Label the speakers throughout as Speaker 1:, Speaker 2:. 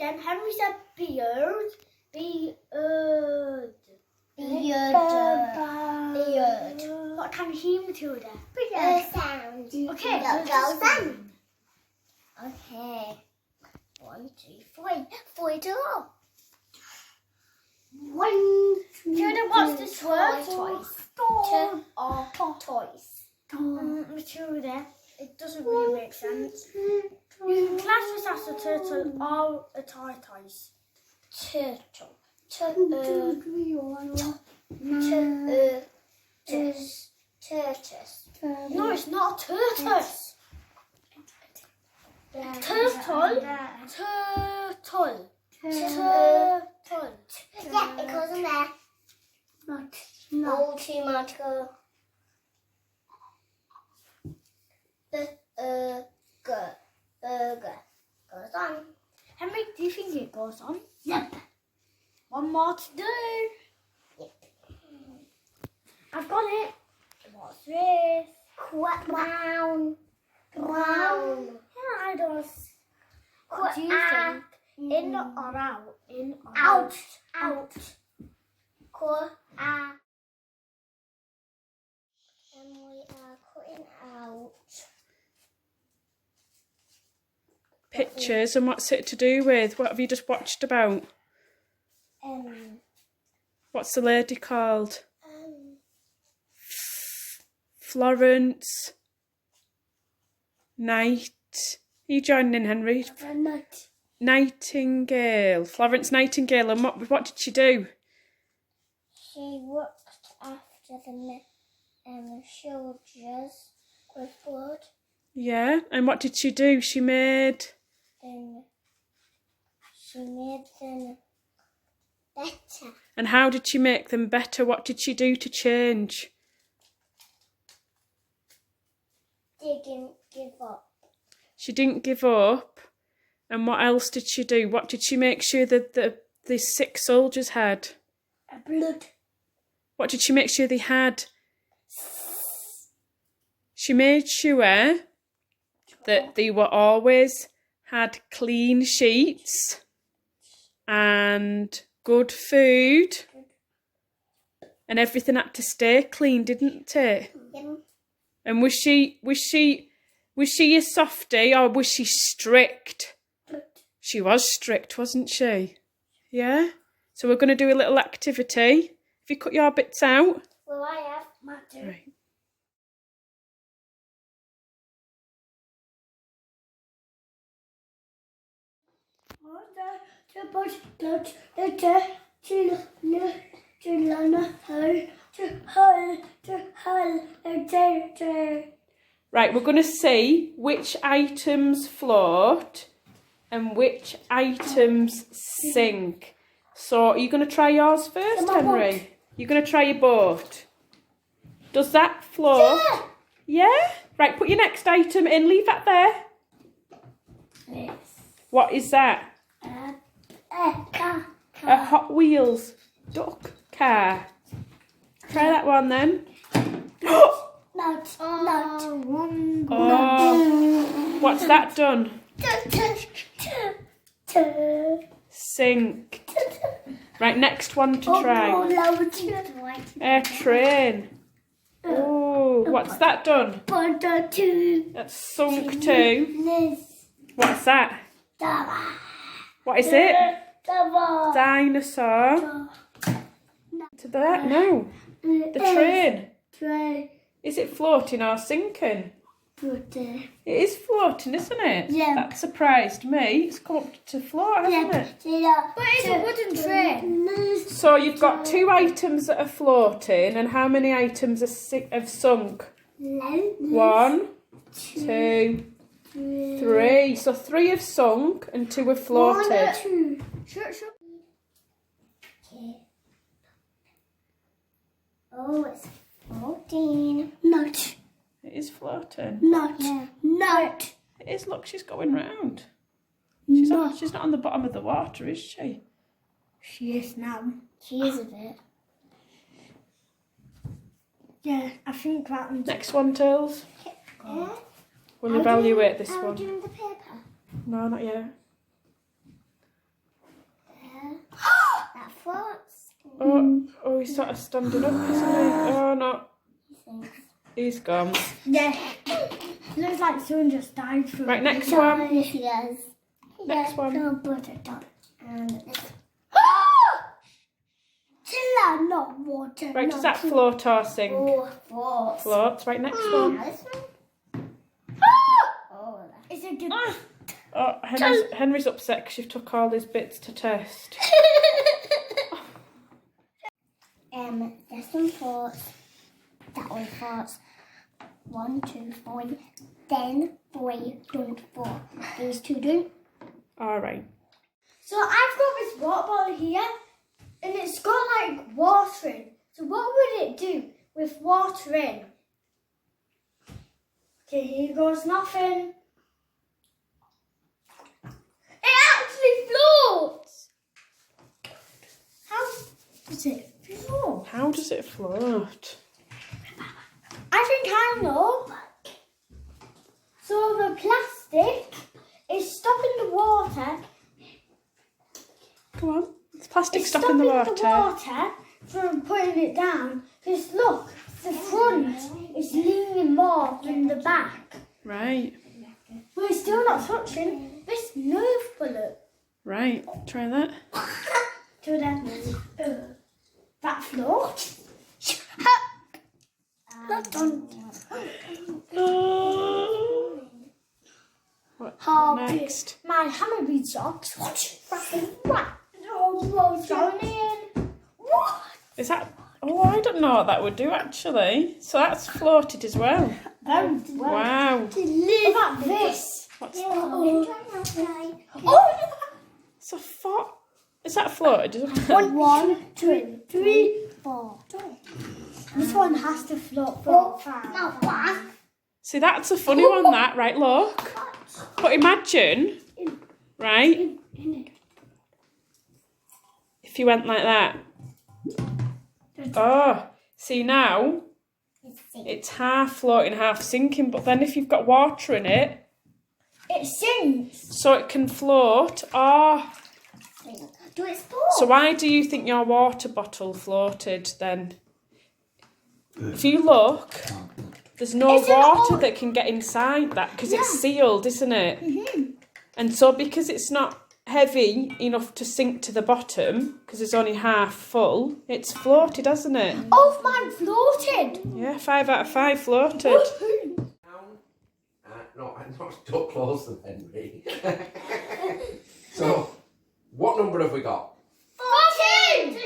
Speaker 1: Then Henry said beard. Beard. What can you hear, Matilda?
Speaker 2: Sound.
Speaker 1: Okay,
Speaker 2: Go sound. Okay. 1, 2, 3. 4 to go.
Speaker 1: 1, 2, Matilda, what's this word?
Speaker 2: Toys. Toys.
Speaker 1: Matilda, it doesn't really make sense. You can class this as a turtle or a tortoise.
Speaker 2: Turtle. Tortoise.
Speaker 1: No, it's not a tortoise. Turtle.
Speaker 2: Yeah, it goes in there.
Speaker 1: Not.
Speaker 2: Ultimato. Burger. Goes on.
Speaker 1: Henry, do you think it goes on? Yep. One more to do.
Speaker 2: Yep.
Speaker 1: I've got it. What's this?
Speaker 2: Brown.
Speaker 1: Yeah, I does. What do you think? In or out? In or
Speaker 2: Out.
Speaker 1: Out.
Speaker 2: And we are cutting out.
Speaker 3: Pictures, and what's it to do with? What have you just watched about? What's the lady called? Florence. Are you joining in, Henry? Nightingale. Florence Nightingale. And what did she do?
Speaker 2: She worked after the soldiers with blood.
Speaker 3: Yeah, and what did she do? She made
Speaker 2: Them better.
Speaker 3: And how did she make them better? What did she do to change?
Speaker 2: Didn't give up.
Speaker 3: She didn't give up. And what else did she do? What did she make sure that the sick soldiers had?
Speaker 1: Blood.
Speaker 3: What did she make sure they had? She made sure that they were always had clean sheets and good food, and everything had to stay clean, didn't it?
Speaker 2: Yep.
Speaker 3: And was she a softie or was she strict? She was strict, wasn't she? Yeah. So we're going to do a little activity. If you cut your bits out.
Speaker 2: Well, I have my turn.
Speaker 3: Right. Right, we're going to see which items float and which items sink. So are you going to try yours first, Henry? You're going to try your boat. Does that float? Yeah? Right, put your next item in. Leave that there.
Speaker 2: Yes.
Speaker 3: What is that?
Speaker 2: Car.
Speaker 3: A Hot Wheels duck car. Try that one then.
Speaker 2: Not.
Speaker 3: Oh, what's that done? Sink. Right, next one to try. A train. Oh, what's that done? That's sunk too. What's that? What is it? Dinosaur. To that? No. The train. Is it floating or sinking? It is floating, isn't it?
Speaker 2: Yeah.
Speaker 3: That surprised me. It's come up to float, hasn't it?
Speaker 1: But it's a wooden train.
Speaker 3: So you've got 2 items that are floating, and how many items have sunk? 1, 2, 3. So 3 have sunk and 2 have floated.
Speaker 1: Shut.
Speaker 2: Okay. Oh, it's floating.
Speaker 1: Not.
Speaker 3: It is floating.
Speaker 1: Not.
Speaker 3: It is. Look, she's going round. She's not on the bottom of the water, is she?
Speaker 1: She is now.
Speaker 2: She is a bit.
Speaker 1: Yeah, I think that one's...
Speaker 3: Next one, Tills. We'll
Speaker 2: Are
Speaker 3: evaluate this
Speaker 2: Are
Speaker 3: one.
Speaker 2: we doing the paper?
Speaker 3: No, not yet.
Speaker 2: That floats.
Speaker 3: Oh, he's sort of standing up, isn't he? Oh, no. He's gone.
Speaker 1: Yeah. Looks like someone just died from
Speaker 3: Right, next one.
Speaker 2: Yes.
Speaker 3: Next one.
Speaker 2: No butter dot. And not water.
Speaker 3: Right, does that float or sink?
Speaker 2: Oh, floats.
Speaker 3: Floats. Right, next one.
Speaker 2: Now this one. Oh,
Speaker 1: It's a good.
Speaker 3: Oh, Henry's upset because you've took all his bits to test.
Speaker 2: This one floats. That one floats. 1, 2, 3. Then 3 don't float. These two don't.
Speaker 3: All right.
Speaker 1: So I've got this water bottle here, and it's got like water in. So what would it do with water in? Okay, here goes nothing. It actually floats. How does it float?
Speaker 3: How does it float?
Speaker 1: I think I know. So the plastic is stopping the water.
Speaker 3: Go on. It's plastic
Speaker 1: It's
Speaker 3: stopping the water.
Speaker 1: From putting it down. Because look, the front is leaning more than the back.
Speaker 3: Right.
Speaker 1: We're still not touching this nerve bullet.
Speaker 3: Right. Try that.
Speaker 1: To the that float. Not done.
Speaker 3: What
Speaker 1: How
Speaker 3: next?
Speaker 1: big my hammer socks. Oh, going in. What?
Speaker 3: Is that... Oh, I don't know what that would do, actually. So that's floated as well.
Speaker 1: Very well.
Speaker 3: Wow.
Speaker 1: What about this?
Speaker 3: What's
Speaker 1: Oh,
Speaker 3: It's a fort. Is that floated?
Speaker 1: 1, 2, 3, 4. This one has to float for 5.
Speaker 3: See, that's a funny one, that. Right, look. But imagine, right, if you went like that. Oh, see now, it's half floating, half sinking. But then if you've got water in it,
Speaker 1: It sinks.
Speaker 3: so it can float. Oh,
Speaker 2: Do it
Speaker 3: so why do you think your water bottle floated then? If you look, there's no
Speaker 1: Is it
Speaker 3: water
Speaker 1: all-
Speaker 3: that can get inside that because it's sealed, isn't it? And so because it's not heavy enough to sink to the bottom, because it's only half full, it's floated, hasn't it?
Speaker 1: Oh, mine floated.
Speaker 3: Yeah, 5 out of 5 floated.
Speaker 1: Woohoo.
Speaker 4: No, I'm not too close to Henry. So, what number have we got?
Speaker 1: 14.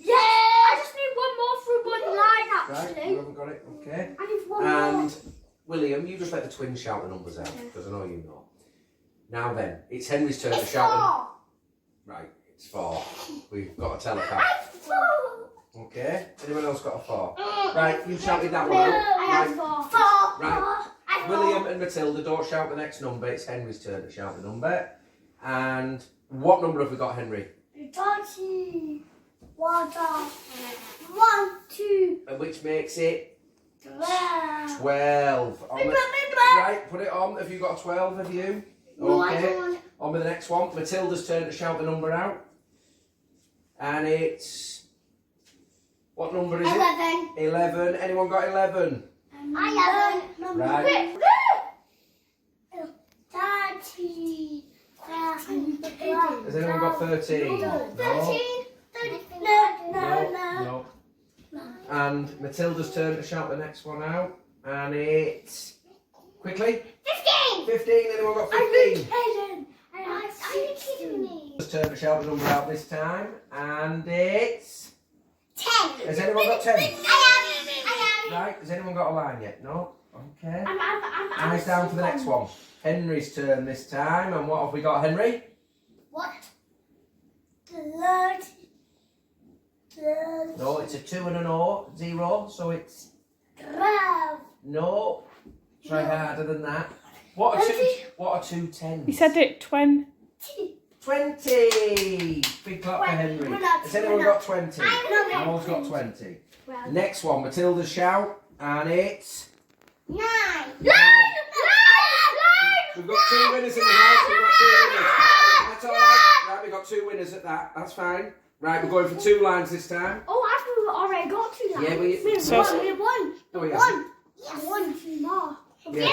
Speaker 1: Yeah, I just need one more through one line,
Speaker 4: Right,
Speaker 1: actually.
Speaker 4: you haven't got it, okay.
Speaker 1: I need one more.
Speaker 4: And William, you just let the twins shout the numbers out, because I know you know. Now then, it's Henry's turn to shout them. Right, it's 4. We've got a telecast. Okay, anyone else got a 4? Right, you shouted that one out.
Speaker 1: I have
Speaker 4: Right.
Speaker 1: 4.
Speaker 4: Right, William and Matilda, don't shout the next number. It's Henry's turn to shout the number. And what number have we got, Henry?
Speaker 1: Dirty water. 1, 2,
Speaker 4: Which makes it
Speaker 1: 12.
Speaker 4: 12. Right, put it on. Have you got a 12, have you? Okay. On with the next one. Matilda's turn to shout the number out. And it's... What number is
Speaker 1: 11.
Speaker 4: it? 11. Anyone got 11?
Speaker 1: I have
Speaker 4: Right.
Speaker 1: 30.
Speaker 4: Has anyone got 13? No.
Speaker 1: 13.
Speaker 4: No. And Matilda's turn to shout the next one out. And it's... Quickly.
Speaker 1: 15.
Speaker 4: 15. Anyone got 15?
Speaker 1: Are you kidding me?
Speaker 4: Matilda's turn to shout the number out this time. And it's...
Speaker 1: 10.
Speaker 4: Has anyone got 10?
Speaker 1: I have.
Speaker 4: Right, has anyone got a line yet? No? Okay.
Speaker 1: I'm
Speaker 4: Eyes down for the next one. Henry's turn this time. And what have we got, Henry?
Speaker 1: What? Blood.
Speaker 4: No, it's a 2 and an 0. So it's...
Speaker 1: 12.
Speaker 4: No. Try harder than that. What are two 10s?
Speaker 3: He said it 20.
Speaker 4: 20! Big clap for Henry. Has anyone got 20?
Speaker 1: I
Speaker 4: No one's got 20. Next one, Matilda's shout. And it's...
Speaker 1: 9.
Speaker 4: We've got 2 winners in the house. We've got 2 winners. That's all right. Right, we got 2 winners at that. That's fine. Right, we're going for 2 lines this time.
Speaker 1: Oh, I thought we already got 2 lines.
Speaker 4: Yeah, we
Speaker 3: So-
Speaker 1: won.
Speaker 4: Oh, yeah.
Speaker 1: One.
Speaker 2: Yes.
Speaker 1: 1, 2 more.
Speaker 4: Yeah.
Speaker 2: I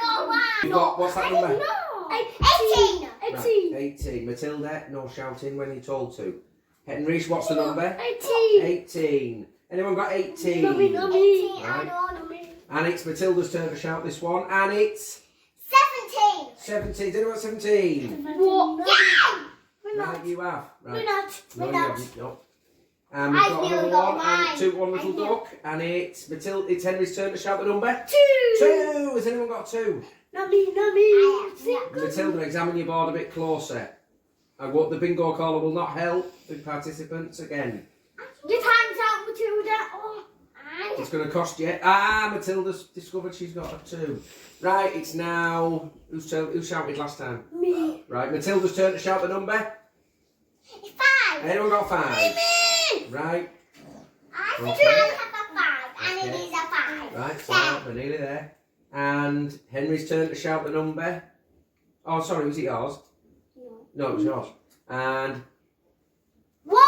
Speaker 2: got one.
Speaker 4: You got, what's that number?
Speaker 1: No.
Speaker 2: 18.
Speaker 4: Right, 18. Matilda, no shouting when you're told to. Henry, what's the number?
Speaker 1: 18.
Speaker 4: 18. Anyone got 18?
Speaker 1: No, me.
Speaker 2: 18.
Speaker 4: Right.
Speaker 2: I know.
Speaker 4: And it's Matilda's turn to shout this one. And it's
Speaker 2: 17.
Speaker 4: 17. Anyone got 17?
Speaker 1: What?
Speaker 2: Yeah.
Speaker 1: We're not.
Speaker 4: Right, you have. Right.
Speaker 1: We're not.
Speaker 4: No,
Speaker 2: We're
Speaker 4: you
Speaker 2: not.
Speaker 4: haven't. No. And we've
Speaker 2: I
Speaker 4: got
Speaker 2: still
Speaker 4: another
Speaker 2: got
Speaker 4: one. And
Speaker 2: mine.
Speaker 4: it's one little
Speaker 2: I still-
Speaker 4: duck. And it's it's Henry's turn to shout the number.
Speaker 1: 2.
Speaker 4: 2. Has anyone got 2?
Speaker 1: Not me.
Speaker 2: I have.
Speaker 4: Matilda, examine your board a bit closer. And what the bingo caller will not help the participants again.
Speaker 1: Your time's out, Matilda. Oh.
Speaker 4: It's going to cost you. Ah, Matilda's discovered she's got a 2. Right, it's now. Who shouted last time?
Speaker 1: Me.
Speaker 4: Right, Matilda's turn to shout the number.
Speaker 2: 5.
Speaker 4: Anyone got 5?
Speaker 2: Me.
Speaker 4: Right,
Speaker 2: I
Speaker 4: Okay.
Speaker 2: think I have a 5. And it
Speaker 4: Okay.
Speaker 2: is a 5.
Speaker 4: right, so we're nearly there. And Henry's turn to shout the number. Oh, sorry, was it yours? No, it was yours. And
Speaker 2: 1.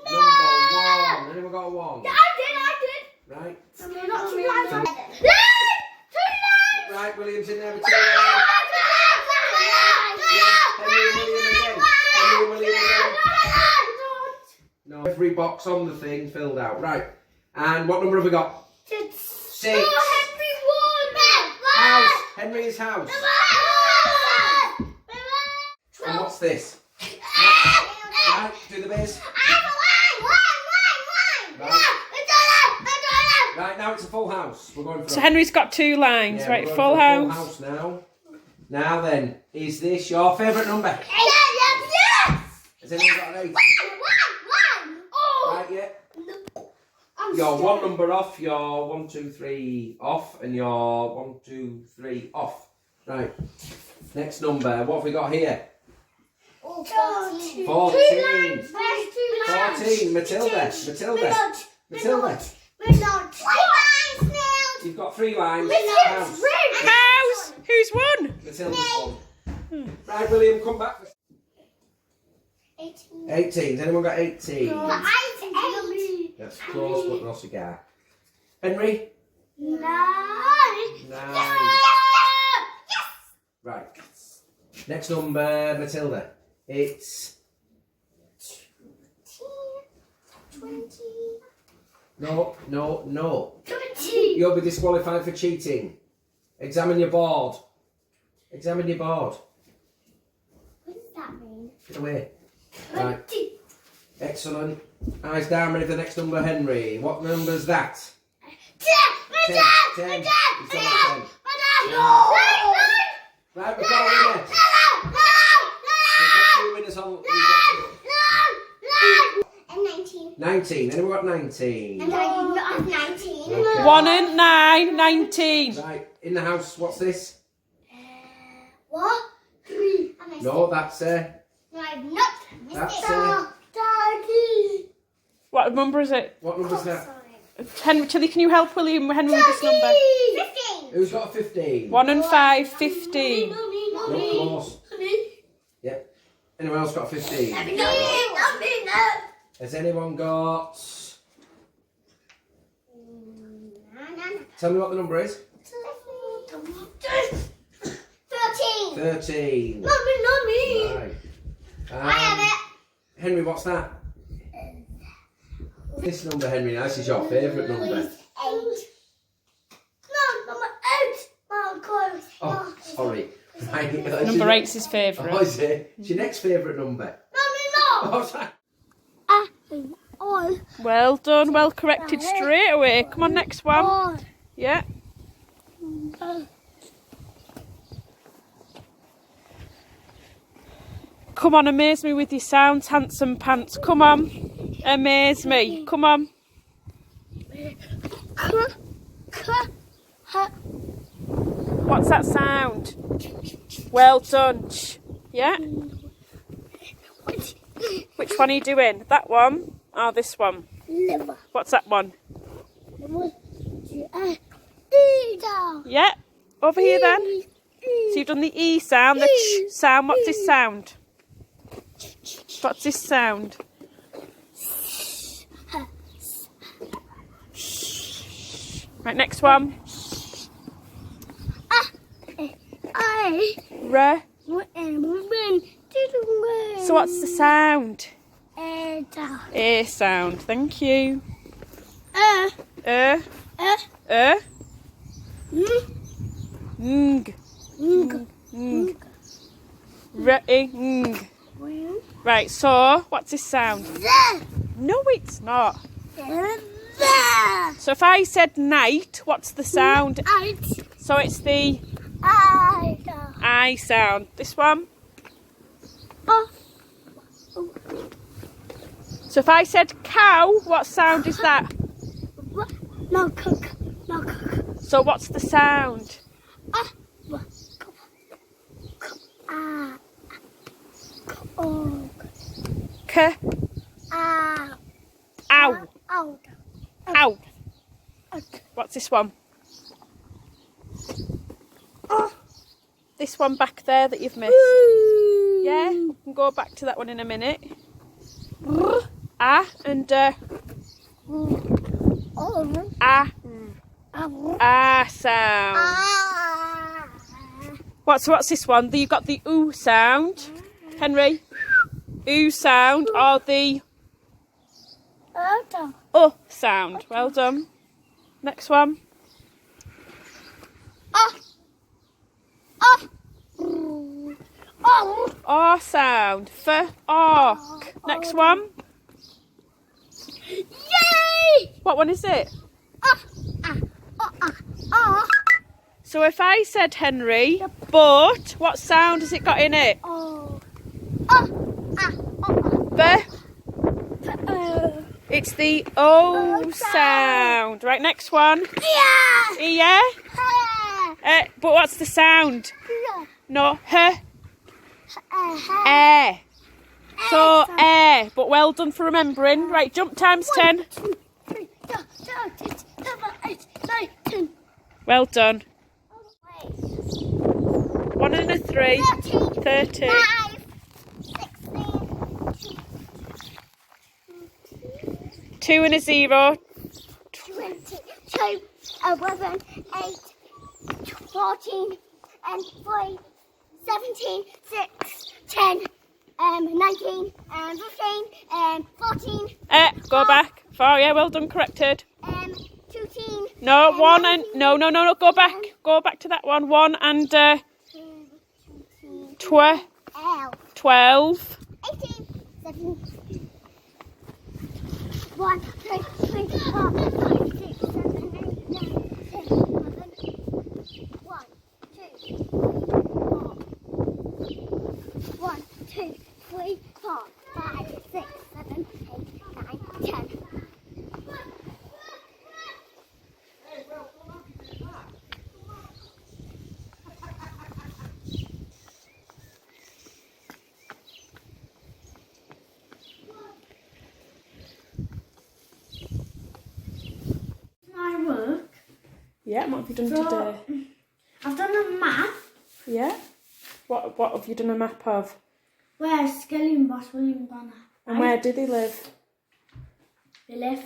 Speaker 4: number 1. Anyone got a 1?
Speaker 1: I did.
Speaker 4: Right.
Speaker 1: No, not 2 lines. 2 lines.
Speaker 4: Right, William's in there with 2 lines. Henry and William again. Henry and William again. No, every box on the thing filled out. Right. And what number have we got? 6. House. Henry's house. And what's this? Right, do the biz. Right, now it's a full house. We're going for
Speaker 3: So Henry's got 2 lines,
Speaker 4: yeah,
Speaker 3: right?
Speaker 4: we're going
Speaker 3: Full
Speaker 4: for a
Speaker 3: house.
Speaker 4: full house now. Now then, is this your favourite number? Has anyone got an 8? Right, yeah. You're 1 number off, you're 1, 2, 3 off, and you're 1, 2, 3 off. Right. Next number, what have we got here? 14. 14. Matilda. You've got 3 lines. House.
Speaker 3: House! Who's won?
Speaker 4: Matilda's won. Right, William, come back. 18. Has anyone got 18? That's close, but no cigar. Henry? 9. Right. Next number, Matilda. It's
Speaker 2: 20.
Speaker 4: no. You'll be disqualified for cheating. Examine your board. Examine your board.
Speaker 2: What does that mean?
Speaker 4: Get away. Right. Excellent. Eyes down, ready for the next number, Henry. What number's that? 10. 10. He's got a 10. Right, we've got a winner. We've got 2 winners on. We've got
Speaker 2: 19.
Speaker 4: 19. Anyone got 19?
Speaker 2: And I did not have 19.
Speaker 4: Okay.
Speaker 3: 1 and 9, 19.
Speaker 4: Right, in the house, what's this?
Speaker 2: What? 3.
Speaker 4: No, that's
Speaker 2: No, I've not missed
Speaker 4: That's
Speaker 2: it.
Speaker 1: Daddy.
Speaker 3: What number is it?
Speaker 4: what number's that?
Speaker 3: Henry, Tilly, can you help William Henry with this number?
Speaker 2: 15.
Speaker 4: Who's got a 15?
Speaker 3: 1 and 5, 15.
Speaker 4: Not close. Yep. Anyone else got a 15? Has anyone got... Tell me what the number is.
Speaker 2: 13.
Speaker 4: 13.
Speaker 1: Mommy.
Speaker 4: Right.
Speaker 2: I have it.
Speaker 4: Henry, what's that? This number, Henry, now, this is your favourite number.
Speaker 2: 8.
Speaker 1: No, number 8. Oh, God.
Speaker 4: Oh, sorry. Right,
Speaker 3: Number 8's his
Speaker 4: Oh,
Speaker 3: favourite.
Speaker 4: is it? It's your next favourite number.
Speaker 1: Mommy, no.
Speaker 4: Oh, sorry.
Speaker 1: All.
Speaker 3: Well done, well corrected straight away. Come on, next one.
Speaker 1: All.
Speaker 3: Yeah. Come on, amaze me with your sounds, handsome pants. Come on, amaze me. Come on. What's that sound? Well done. Yeah. Which one are you doing? That one or this one?
Speaker 1: Liver.
Speaker 3: What's that one?
Speaker 1: Dida.
Speaker 3: Yeah. Over here then. So you've done the E sound, the ch sound. What's this sound? What's this sound? Right, next one. Re. So what's the sound? A sound. Thank you. Ng. Ng. Re-ing. Right, so what's this sound? No, it's not. So if I said night, what's the sound? So it's the I sound. This one. So if I said cow, what sound is that?
Speaker 2: No cook.
Speaker 3: So what's the sound? K. Ow. Ow. What's this one? This one back there that you've missed. Yeah, we can go back to that one in a minute. Ah and ah sound. What's this one? You've got the oo sound, Henry. Oo sound or the sound. Well done. Next one. R sound. Ark. Next one.
Speaker 2: Yay!
Speaker 3: What one is it? So if I said Henry, but what sound has it got in it? It's the O sound. Right, next one. Yeah. But what's the sound? No, air. So air. But well done for remembering. Right, jump times 10.
Speaker 2: 1, 2, 3, 4, 5, 6, 7, 8, 9, 10.
Speaker 3: Well done. 1 and a 3. 30.
Speaker 2: 5, 16,
Speaker 3: 2 and a 0.
Speaker 2: 22, 11, 8, 14, and 3, 17, 6, 10, 19, and 15, and 14.
Speaker 3: Go back. 4, yeah, well done, corrected.
Speaker 2: 15.
Speaker 3: No, 1 and no, go back. Go back to that one. 1 and 12.
Speaker 2: 18, 17. 1, 2, 3, 4, 5, 6, 7, 8, 9, 10, 11. 1, 2, 4. 1, 2, 3, 4, 5, 6, 7, 8, 9, 10.
Speaker 1: My work.
Speaker 3: Yeah, what have you done
Speaker 1: So,
Speaker 3: today?
Speaker 1: I've done a map
Speaker 3: Yeah. What have you done a map of?
Speaker 1: where Skelly and Boss William gone.
Speaker 3: And where do they live?
Speaker 1: They live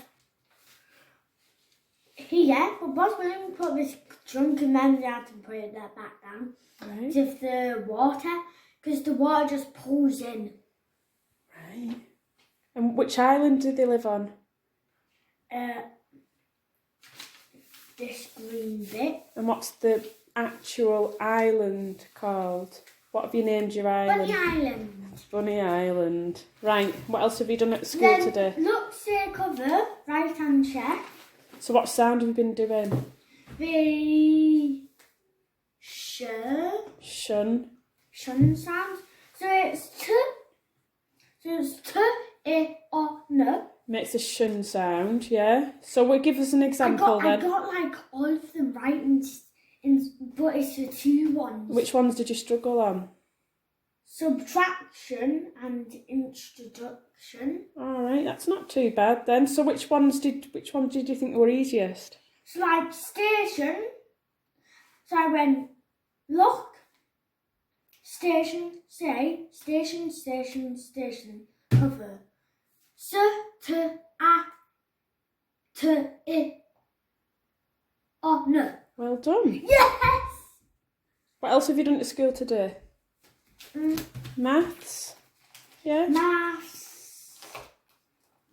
Speaker 1: here, but Boss William put this drunken memory out and put it there back down.
Speaker 3: Right.
Speaker 1: With the water, because the water just pulls in.
Speaker 3: Right. And which island do they live on?
Speaker 1: This green bit.
Speaker 3: And what's the actual island called? What have you named your island?
Speaker 1: Bunny Island.
Speaker 3: Bunny Island. Right. What else have you done at school
Speaker 1: Then
Speaker 3: today?
Speaker 1: look, say cover, right hand check.
Speaker 3: So what sound have you been doing?
Speaker 1: The
Speaker 3: Shun.
Speaker 1: shun sound. So it's t. So it's t, I, o, n.
Speaker 3: Makes a shun sound, yeah. So give us an example
Speaker 1: I
Speaker 3: then.
Speaker 1: got like all of them right, but it's the 2 ones.
Speaker 3: Which ones did you struggle on?
Speaker 1: Subtraction and introduction.
Speaker 3: All right, that's not too bad then. So which ones did you think were easiest?
Speaker 1: So like station. So I went look, station, say, station, station, station. cover. S, T, A, T, I, O, N.
Speaker 3: Well done.
Speaker 1: Yes!
Speaker 3: What else have you done at school today? Maths? Yeah?
Speaker 1: Maths.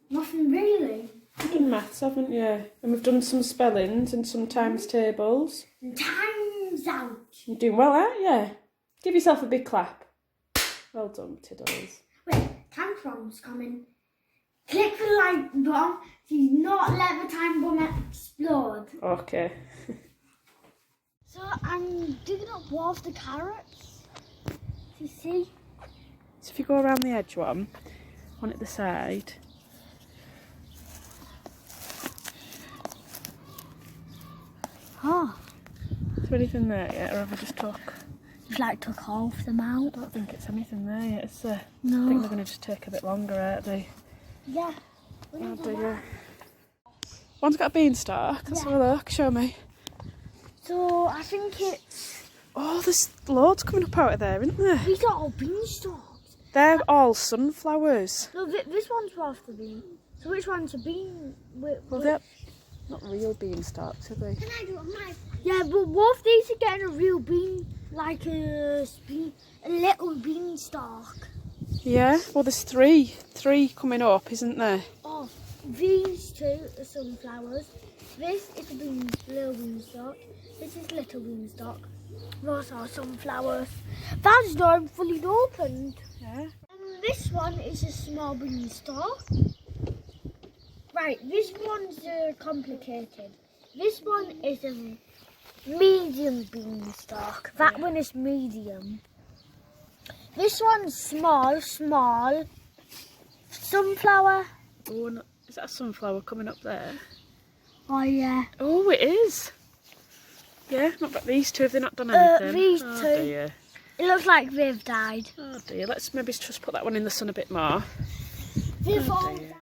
Speaker 1: Nothing really.
Speaker 3: You've done maths, haven't you? And we've done some spellings and some times tables.
Speaker 1: And time's out.
Speaker 3: You're doing well, aren't you? Give yourself a big clap. Well done, Tiddles.
Speaker 1: Wait, time bomb's coming. Click the like button. Do not let the time bomb explode.
Speaker 3: Okay.
Speaker 1: So I'm digging up one of the carrots. You see?
Speaker 3: So if you go around the edge one at the side.
Speaker 1: Oh,
Speaker 3: Is there anything there yet, or have I just took?
Speaker 1: just like took half them out.
Speaker 3: I don't think it's anything there yet, is there?
Speaker 1: No.
Speaker 3: I think they're going to just take a bit longer, aren't they?
Speaker 1: Yeah.
Speaker 3: Oh dear. One's got a beanstalk. Let's have a look. Show me.
Speaker 1: So I think it's
Speaker 3: Oh, there's loads coming up out of there, isn't there?
Speaker 1: these are all beanstalks.
Speaker 3: They're all sunflowers.
Speaker 1: No, this one's half the bean. So which one's a bean?
Speaker 3: Well, they're not real beanstalks, are they?
Speaker 2: Can I do it on my?
Speaker 1: Yeah, but what if these are getting a real bean, like a little beanstalk?
Speaker 3: Yeah. Well, there's three coming up, isn't there?
Speaker 1: Oh, these two are sunflowers. This is a little beanstalk. This is little beanstalk. Those are sunflowers. That's not fully opened.
Speaker 3: Yeah.
Speaker 1: And this one is a small beanstalk. Right, this one's complicated. This one is a medium beanstalk. That one is medium. This one's small sunflower.
Speaker 3: Oh, is that a sunflower coming up there?
Speaker 1: Oh yeah.
Speaker 3: Oh, it is. Yeah, not about these two. Have they not done anything?
Speaker 1: These
Speaker 3: Oh,
Speaker 1: two.
Speaker 3: Dear.
Speaker 1: It looks like they've died.
Speaker 3: Oh dear. Let's maybe just put that one in the sun a bit more.
Speaker 1: They've
Speaker 3: Oh,
Speaker 1: all
Speaker 3: dear.